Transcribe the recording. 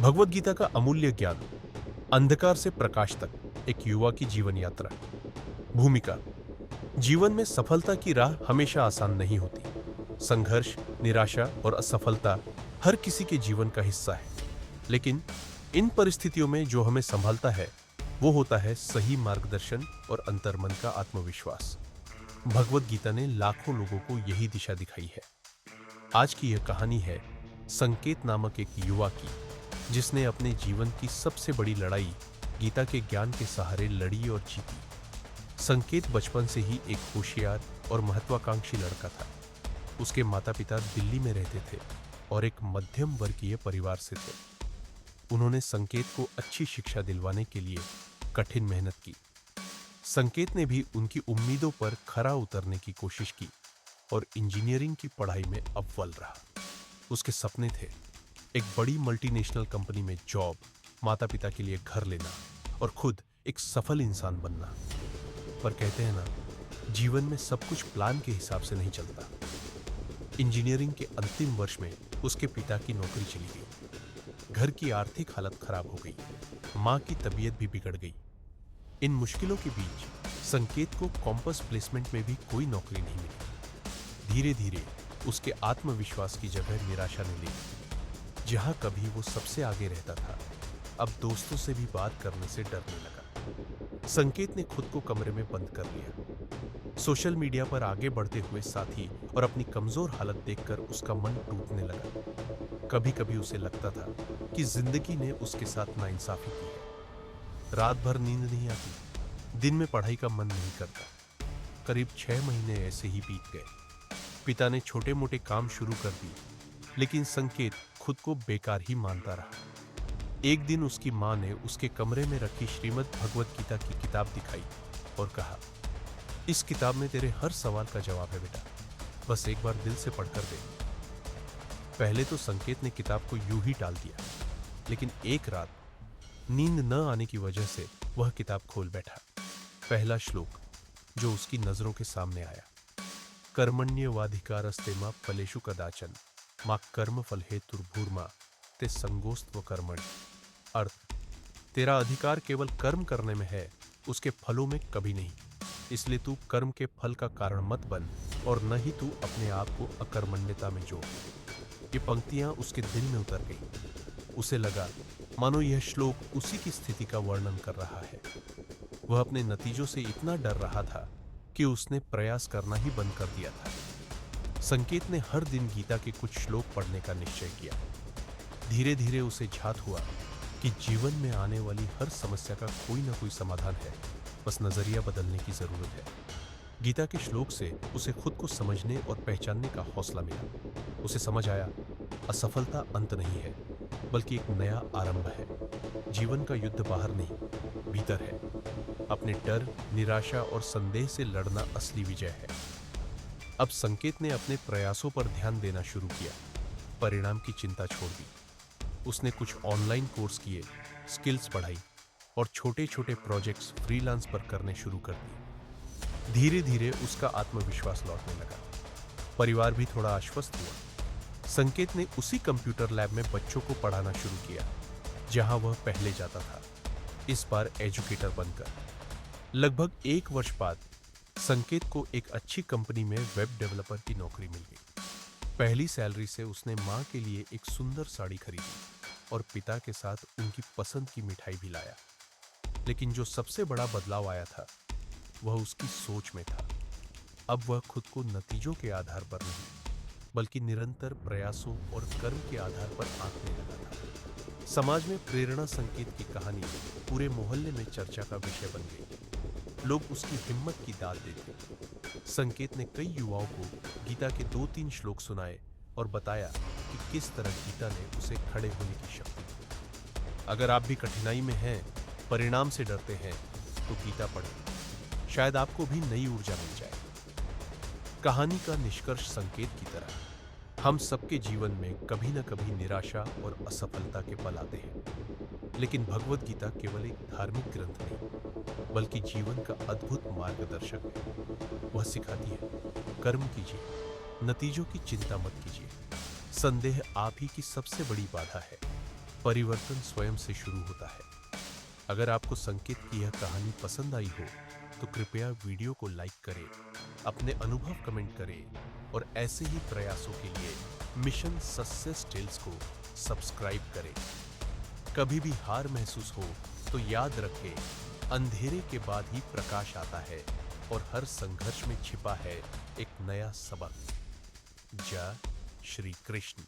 भगवद गीता का अमूल्य ज्ञान, अंधकार से प्रकाश तक, एक युवा की जीवन यात्रा। भूमिका: जीवन में सफलता की राह हमेशा आसान नहीं होती। संघर्ष, निराशा और असफलता हर किसी के जीवन का हिस्सा है। लेकिन इन परिस्थितियों में जो हमें संभालता है वो होता है सही मार्गदर्शन और अंतर्मन का आत्मविश्वास। भगवद गीता ने लाखों लोगों को यही दिशा दिखाई है। आज की यह कहानी है संकेत नामक एक युवा की, जिसने अपने जीवन की सबसे बड़ी लड़ाई गीता के ज्ञान के सहारे लड़ी और जीती। संकेत बचपन से ही एक होशियार और महत्वाकांक्षी लड़का था। उसके माता पिता दिल्ली में रहते थे और एक मध्यम वर्गीय परिवार से थे। उन्होंने संकेत को अच्छी शिक्षा दिलवाने के लिए कठिन मेहनत की। संकेत ने भी उनकी उम्मीदों पर खरा उतरने की कोशिश की और इंजीनियरिंग की पढ़ाई में अव्वल रहा। उसके सपने थे एक बड़ी मल्टीनेशनल कंपनी में जॉब, माता पिता के लिए घर लेना और खुद एक सफल इंसान बनना। पर कहते हैं ना, जीवन में सब कुछ प्लान के हिसाब से नहीं चलता। इंजीनियरिंग के अंतिम वर्ष में उसके पिता की नौकरी चली गई। घर की आर्थिक हालत खराब हो गई। मां की तबीयत भी बिगड़ गई। इन मुश्किलों के बीच संकेत को कॉम्पस प्लेसमेंट में भी कोई नौकरी नहीं मिली। धीरे धीरे उसके आत्मविश्वास की जगह निराशा ने ली। जहां कभी वो सबसे आगे रहता था, अब दोस्तों से भी बात करने से डरने लगा। संकेत ने खुद को कमरे में बंद कर लिया। सोशल मीडिया पर आगे बढ़ते हुए साथी और अपनी कमजोर हालत देखकर उसका मन टूटने लगा। कभी कभी उसे लगता था कि जिंदगी ने उसके साथ नाइंसाफी की है। रात भर नींद नहीं आती, दिन में पढ़ाई का मन नहीं करता। करीब 6 महीने ऐसे ही बीत गए। पिता ने छोटे मोटे काम शुरू कर दिए, लेकिन संकेत खुद को बेकार ही मानता रहा। एक दिन उसकी मां ने उसके कमरे में रखी श्रीमद् भगवद गीता की किताब दिखाई और कहा, इस किताब में तेरे हर सवाल का जवाब है बेटा, बस एक बार दिल से पढ़कर दे। पहले तो संकेत ने किताब को यूं ही टाल दिया, लेकिन एक रात नींद न आने की वजह से वह किताब खोल बैठा। पहला श्लोक जो उसकी नजरों के सामने आया, कर्मण्येवाधिकारस्ते मा फलेषु कदाचन मां कर्म फल हेतुर्भूर्मा ते संगोस्त्व कर्मणि। अर्थ, तेरा अधिकार केवल कर्म करने में है, उसके फलों में कभी नहीं। इसलिए तू कर्म के फल का कारण मत बन और न ही तू अपने आप को अकर्मण्यता में जोड़। ये पंक्तियां उसके दिल में उतर गई। उसे लगा मानो यह श्लोक उसी की स्थिति का वर्णन कर रहा है। वह अपने नतीजों से इतना डर रहा था कि उसने प्रयास करना ही बंद कर दिया था। संकेत ने हर दिन गीता के कुछ श्लोक पढ़ने का निश्चय किया। धीरे धीरे उसे झात हुआ कि जीवन में आने वाली हर समस्या का कोई ना कोई समाधान है, बस नजरिया बदलने की जरूरत है। गीता के श्लोक से उसे खुद को समझने और पहचानने का हौसला मिला। उसे समझ आया, असफलता अंत नहीं है, बल्कि एक नया आरंभ है। जीवन का युद्ध बाहर नहीं, भीतर है। अपने डर, निराशा और संदेह से लड़ना असली विजय है। अब संकेत ने अपने प्रयासों पर ध्यान देना शुरू किया। परिणाम की चिंता छोड़ दी। उसने कुछ ऑनलाइन कोर्स किए, स्किल्स बढ़ाई और छोटे छोटे प्रोजेक्ट्स फ्रीलांस पर करने शुरू कर दिए। धीरे धीरे उसका आत्मविश्वास लौटने लगा। परिवार भी थोड़ा आश्वस्त हुआ। संकेत ने उसी कंप्यूटर लैब में बच्चों को पढ़ाना शुरू किया जहां वह पहले जाता था, इस बार एजुकेटर बनकर। लगभग 1 वर्ष बाद संकेत को एक अच्छी कंपनी में वेब डेवलपर की नौकरी मिल गई। पहली सैलरी से उसने मां के लिए एक सुंदर साड़ी खरीदी और पिता के साथ उनकी पसंद की मिठाई भी लाया। लेकिन जो सबसे बड़ा बदलाव आया था वह उसकी सोच में था। अब वह खुद को नतीजों के आधार पर नहीं, बल्कि निरंतर प्रयासों और कर्म के आधार पर आंकने लगा था। समाज में प्रेरणा संकेत की कहानी पूरे मोहल्ले में चर्चा का विषय बन गई। लोग उसकी हिम्मत की दाद देते। संकेत ने कई युवाओं को गीता के 2-3 श्लोक सुनाए और बताया कि किस तरह गीता ने उसे खड़े होने की शक्ति दी। अगर आप भी कठिनाई में हैं, परिणाम से डरते हैं, तो गीता पढ़ें। शायद आपको भी नई ऊर्जा मिल जाए। कहानी का निष्कर्ष संकेत की तरह हम सबके जीवन में कभी न कभी निराशा और असफलता के पल आते हैं। लेकिन भगवद गीता केवल एक धार्मिक ग्रंथ नहीं, बल्कि जीवन का अद्भुत मार्गदर्शक है। वह सिखाती है, कर्म कीजिए, नतीजों की चिंता मत कीजिए। संदेह आप ही की सबसे बड़ी बाधा है। परिवर्तन स्वयं से शुरू होता है। अगर आपको संकेत की यह कहानी पसंद आई हो तो कृपया वीडियो को लाइक करें, अपने अनुभव कमेंट करें और ऐसे ही प्रयासों के लिए मिशन सक्सेस टेल्स को सब्सक्राइब करें। कभी भी हार महसूस हो तो याद रखें, अंधेरे के बाद ही प्रकाश आता है और हर संघर्ष में छिपा है एक नया सबक। जय श्री कृष्ण।